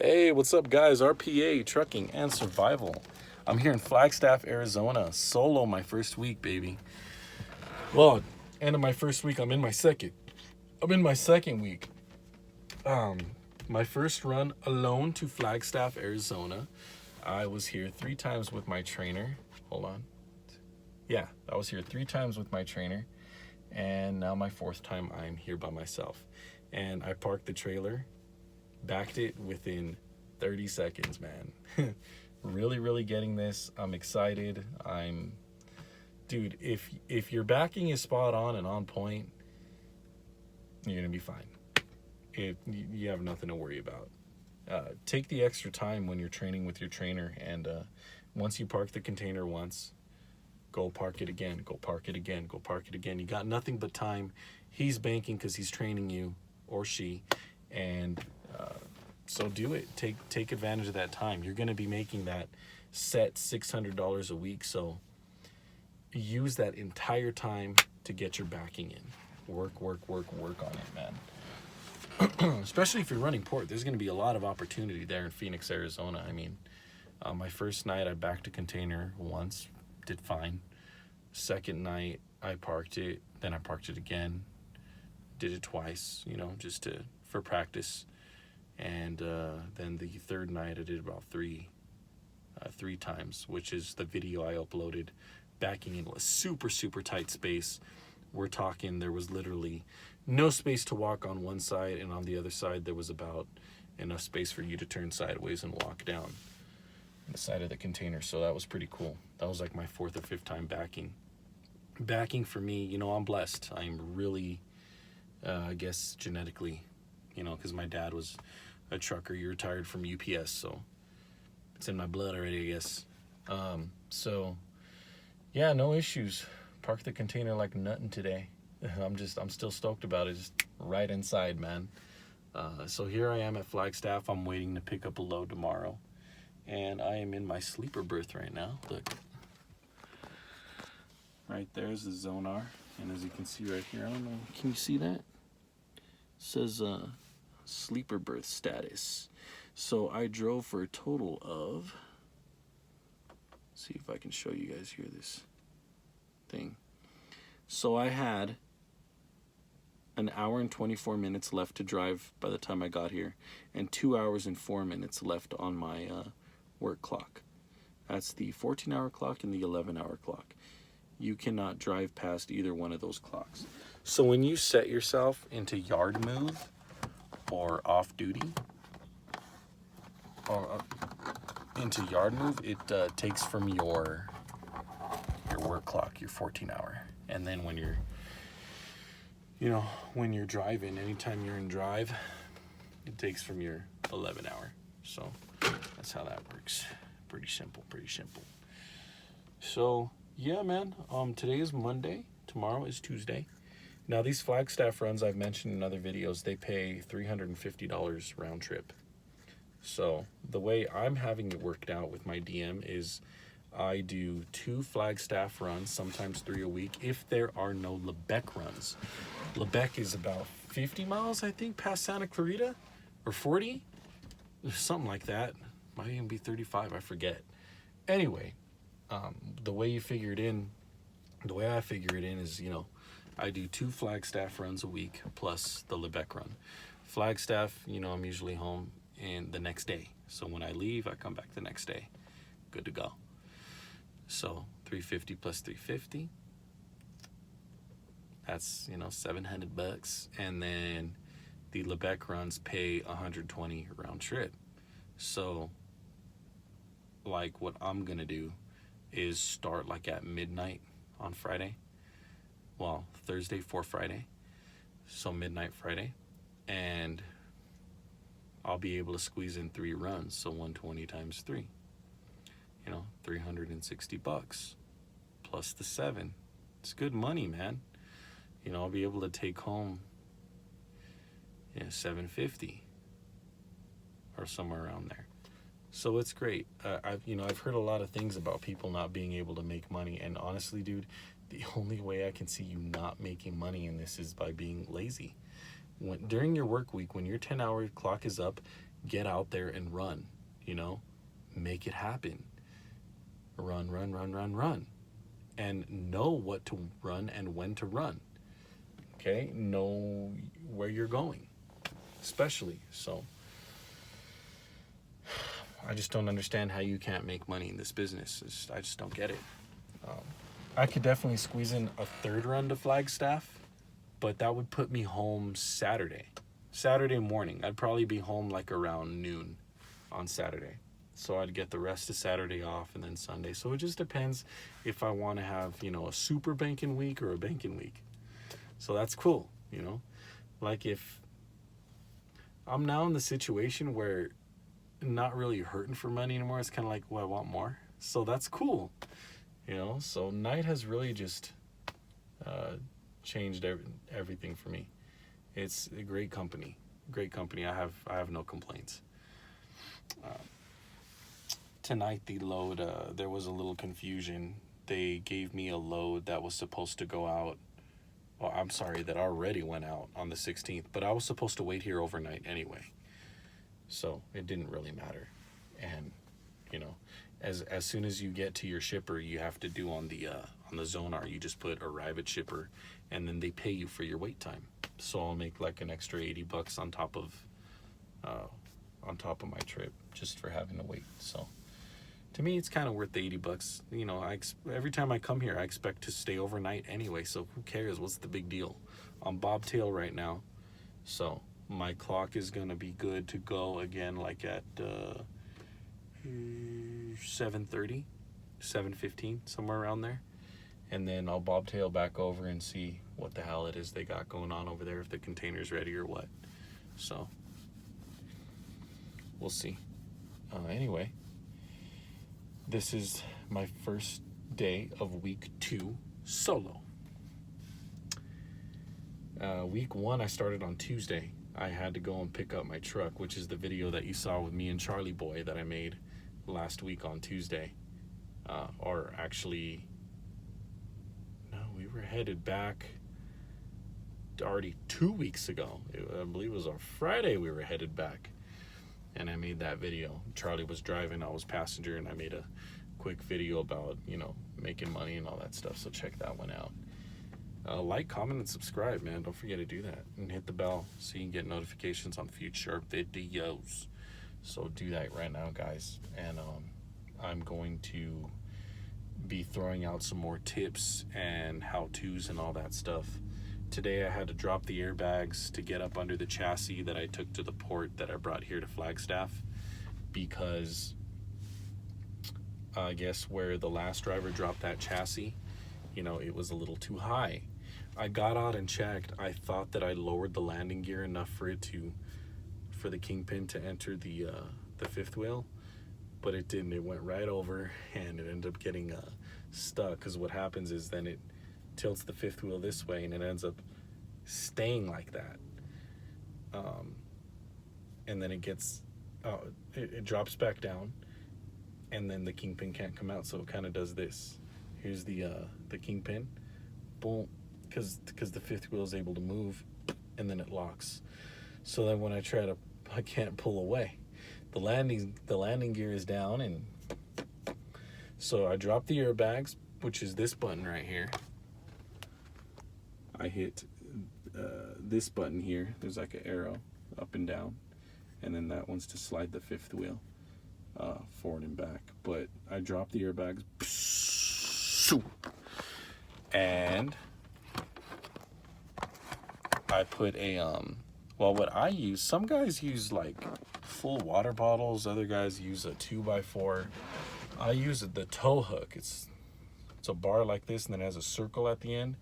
Hey, what's up, guys? RPA, Trucking and Survival. I'm here in Flagstaff, Arizona. Solo my first week, baby. Well, end of my first week, I'm in my second. I'm in my second week. My first run alone to Flagstaff, Arizona. I was here 3 times with my trainer. Hold on. Yeah, I was here 3 times with my trainer. And now my 4th time I'm here by myself. And I parked the trailer, backed it within 30 seconds, man. Really getting this. I'm excited. Dude, if your backing is spot on and on point, you're gonna be fine. You have nothing to worry about. Take the extra time when you're training with your trainer, and once you park the container once, go park it again, go park it again, go park it again. You got nothing but time. He's banking because he's training you, or she, and so do it. Take advantage of that time. You're going to be making that set $600 a week, so use that entire time to get your backing in. Work on it, man. Especially if you're running port, there's going to be a lot of opportunity there in Phoenix, Arizona. I mean, my first night I backed a container once, did fine. Second night I parked it, then I parked it again, did it twice, just for practice. And then the third night I did about three times, which is the video I uploaded, backing into a super tight space. We're talking there was literally no space to walk on one side, and on the other side there was about enough space for you to turn sideways and walk down the side of the container. So that was pretty cool. That was like my 4th or 5th time backing for me. I'm blessed. I'm really I guess genetically, because my dad was a trucker. He retired from UPS, so it's in my blood already, I guess. So yeah, no issues. Parked the container like nothing today. I'm still stoked about it. Just right inside, man. So here I am at Flagstaff. I'm waiting to pick up a load tomorrow, and I am in my sleeper berth right now. Look, right there's the Zonar, and as you can see right here, I don't know, can you see that? It says sleeper berth status. So I drove for a total of, see if I can show you guys here this thing. So I had an hour and 24 minutes left to drive by the time I got here, and 2 hours and 4 minutes left on my work clock. That's the 14-hour clock and the 11-hour clock. You cannot drive past either one of those clocks. So when you set yourself into yard move or off duty, or into yard move, it takes from your work clock, your 14-hour. And then when you're driving, anytime you're in drive, it takes from your 11-hour. So that's how that works. Pretty simple. So yeah, man, today is Monday, tomorrow is Tuesday. Now these Flagstaff runs I've mentioned in other videos, they pay $350 round trip. So the way I'm having it worked out with my DM is I do 2 Flagstaff runs, sometimes 3 a week, if there are no Lebec runs. Lebec is about 50 miles, I think, past Santa Clarita, or 40, something like that. Might even be 35, I forget. Anyway, the way I figure it in is, I do 2 Flagstaff runs a week plus the Lebec run. Flagstaff, I'm usually home and the next day. So when I leave, I come back the next day. Good to go. So 350 plus 350. That's, $700. And then the Lebec runs pay $120 round trip. So like what I'm going to do is start like at midnight on Friday. Well, Thursday for Friday. So midnight Friday. And I'll be able to squeeze in 3 runs. So 120 times 3. $360 plus the 7. It's good money, man. I'll be able to take home $750 or somewhere around there. So it's great. I've heard a lot of things about people not being able to make money, and honestly, dude, the only way I can see you not making money in this is by being lazy. During your work week, when your 10-hour clock is up, get out there and run, you know, make it happen. Run, run, run, run, run. And know what to run and when to run. Okay? Know where you're going, especially. So I just don't understand how you can't make money in this business. I just don't get it. I could definitely squeeze in a third run to Flagstaff, but that would put me home Saturday morning. I'd probably be home like around noon on Saturday. So I'd get the rest of Saturday off and then Sunday. So it just depends if I want to have, you know, a super banking week or a banking week. So that's cool, you know. Like if I'm now in the situation where I'm not really hurting for money anymore, it's kind of like, well, I want more. So that's cool, you know. So Night has really just changed everything for me. It's a great company. I have no complaints. Tonight the load, there was a little confusion. They gave me a load that was supposed to go out. Well, I'm sorry, that already went out on the 16th, but I was supposed to wait here overnight anyway. So it didn't really matter. And, you know, as soon as you get to your shipper, you have to do on the Zonar, you just put arrive at shipper, and then they pay you for your wait time. So I'll make like an extra $80 on top of my trip just for having to wait. So to me, it's kind of worth the $80. You know, every time I come here, I expect to stay overnight anyway. So who cares? What's the big deal? I'm bobtail right now, so my clock is gonna be good to go again, like at 7:30, 7:15, somewhere around there. And then I'll bobtail back over and see what the hell it is they got going on over there, if the container's ready or what. So we'll see. Anyway, this is my first day of week 2 solo. Week 1, I started on Tuesday. I had to go and pick up my truck, which is the video that you saw with me and Charlie Boy that I made last week on Tuesday. Or actually, no, we were headed back already 2 weeks ago. I believe it was on Friday we were headed back. And I made that video. Charlie was driving, I was passenger, and I made a quick video about, you know, making money and all that stuff. So check that one out. Like, comment, and subscribe, man. Don't forget to do that. And hit the bell so you can get notifications on future videos. So do that right now, guys. And I'm going to be throwing out some more tips and how-tos and all that stuff. Today I had to drop the airbags to get up under the chassis that I took to the port that I brought here to Flagstaff, because I guess where the last driver dropped that chassis, you know, it was a little too high. I got out and checked. I thought that I lowered the landing gear enough for the kingpin to enter the fifth wheel, but it didn't. It went right over, and it ended up getting stuck, because what happens is then it tilts the fifth wheel this way, and it ends up staying like that. And then it gets, it drops back down, and then the kingpin can't come out, so it kind of does this. Here's the kingpin, boom, because the fifth wheel is able to move, and then it locks. So then when I can't pull away. The landing gear is down, and so I drop the airbags, which is this button right here. I hit this button here. There's like an arrow up and down, and then that one's to slide the fifth wheel forward and back. But I dropped the airbags, and I put a well, what I use, some guys use like full water bottles, other guys use a 2x4. I use the tow hook. It's a bar like this, and then it has a circle at the end,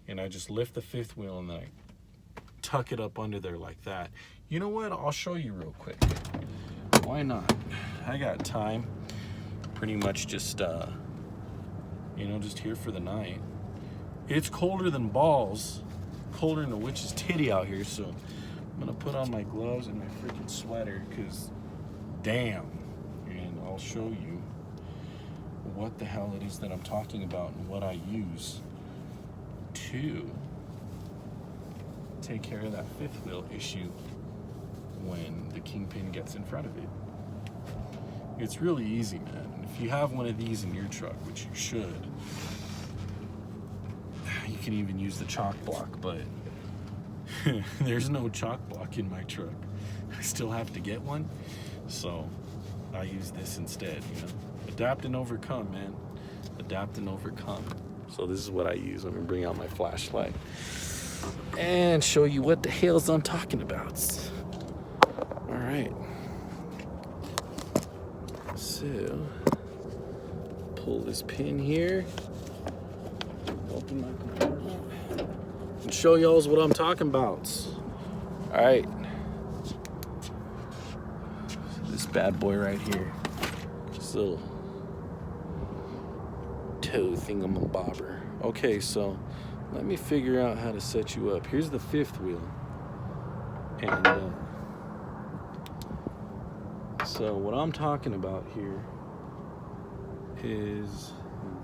and I just lift the fifth wheel and then I tuck it up under there like that. You know what? I'll show you real quick. Why not? I got time. Pretty much just you know, just here for the night. It's colder than balls, colder than a witch's titty out here, so I'm gonna put on my gloves and my freaking sweater, because damn. And I'll show you what the hell it is that I'm talking about and what I use to take care of that fifth wheel issue when the kingpin gets in front of it. It's really easy, man. If you have one of these in your truck, which you should, you can even use the chalk block, but there's no chalk block in my truck. I still have to get one, so I use this instead, you know. Adapt and overcome, man. Adapt and overcome. So this is what I use. I'm gonna bring out my flashlight and show you what the hell's I'm talking about. All right. So, pull this pin here. Open my compartment and show y'all what I'm talking about. All right. This bad boy right here. This little toe thingamabobber. Okay, so let me figure out how to set you up. Here's the fifth wheel. And so what I'm talking about here is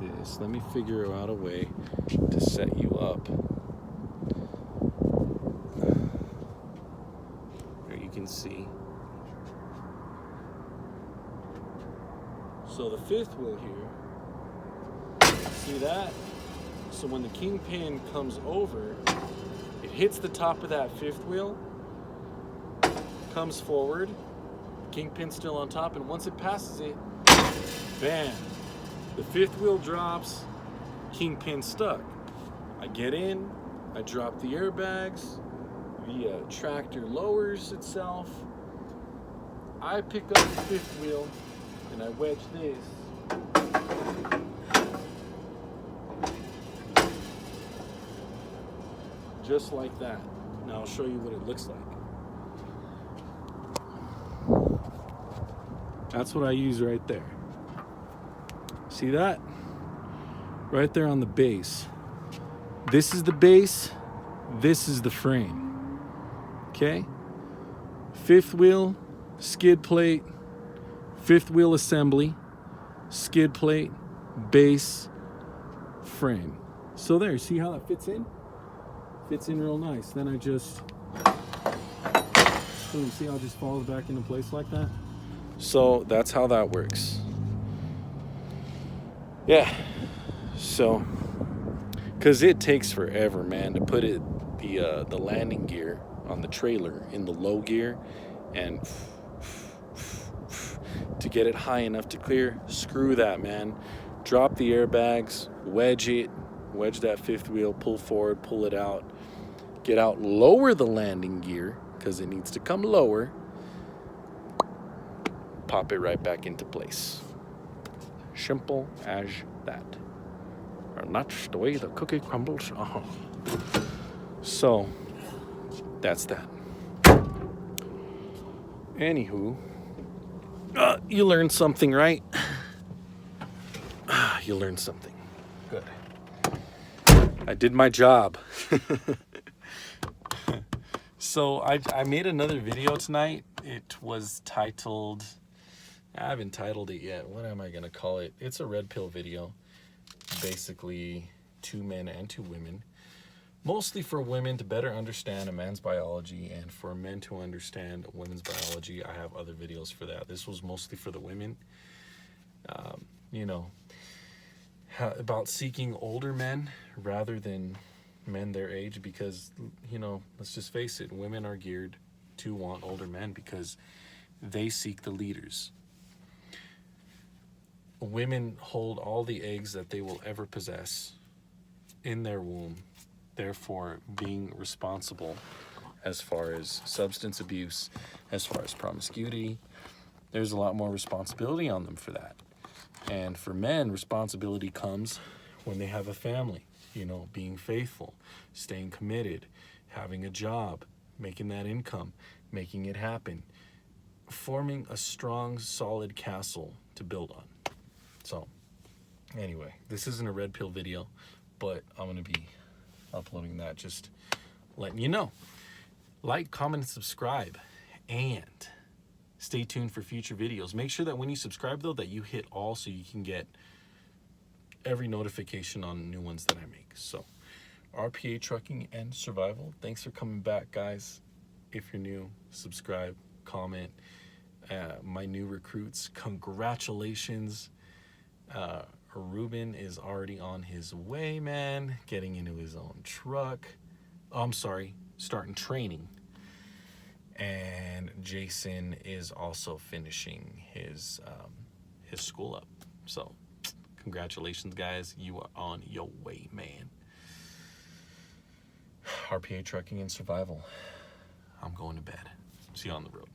this. Let me figure out a way to set you up. There you can see. So the fifth wheel here, see that? So when the kingpin comes over, it hits the top of that fifth wheel, comes forward, kingpin's still on top, and once it passes it, bam, the fifth wheel drops, kingpin stuck. I get in, I drop the airbags, the tractor lowers itself, I pick up the fifth wheel, and I wedge this. Just like that. Now I'll show you what it looks like. That's what I use right there. See that? Right there on the base. This is the base. This is the frame. Okay? Fifth wheel, skid plate, fifth wheel assembly, skid plate, base, frame. So there, see how that fits in? Fits in real nice. Then I just, boom, see how it just falls back into place like that? So that's how that works. Yeah. So, because it takes forever, man, to put the landing gear on the trailer in the low gear and to get it high enough to clear. Screw that, man. Drop the airbags, wedge that fifth wheel, pull forward, pull it out, get out, lower the landing gear because it needs to come lower, pop it right back into place. Simple as that. And that's the way the cookie crumbles. So that's that. Anywho, you learned something, right? You learned something. Good. I did my job. So I made another video tonight. It was titled, I haven't titled it yet. What am I going to call it? It's a red pill video. Basically, 2 men and 2 women. Mostly for women to better understand a man's biology, and for men to understand a woman's biology. I have other videos for that. This was mostly for the women. You know, about seeking older men rather than men their age, because, you know, let's just face it, women are geared to want older men because they seek the leaders. Women hold all the eggs that they will ever possess in their womb, therefore being responsible as far as substance abuse, as far as promiscuity. There's a lot more responsibility on them for that. And for men, responsibility comes when they have a family, you know, being faithful, staying committed, having a job, making that income, making it happen, forming a strong, solid castle to build on. So, anyway, this isn't a red pill video, but I'm going to be uploading that, just letting you know. Like, comment, and subscribe, and stay tuned for future videos. Make sure that when you subscribe, though, that you hit all so you can get every notification on new ones that I make. So, RPA Trucking and Survival. Thanks for coming back, guys. If you're new, subscribe. comment. My new recruits, congratulations. Ruben is already on his way, man, getting into his own truck. Oh, I'm sorry, starting training. And Jason is also finishing his school up. So congratulations, guys. You are on your way, man. RPA Trucking and Survival. I'm going to bed. See you on the road.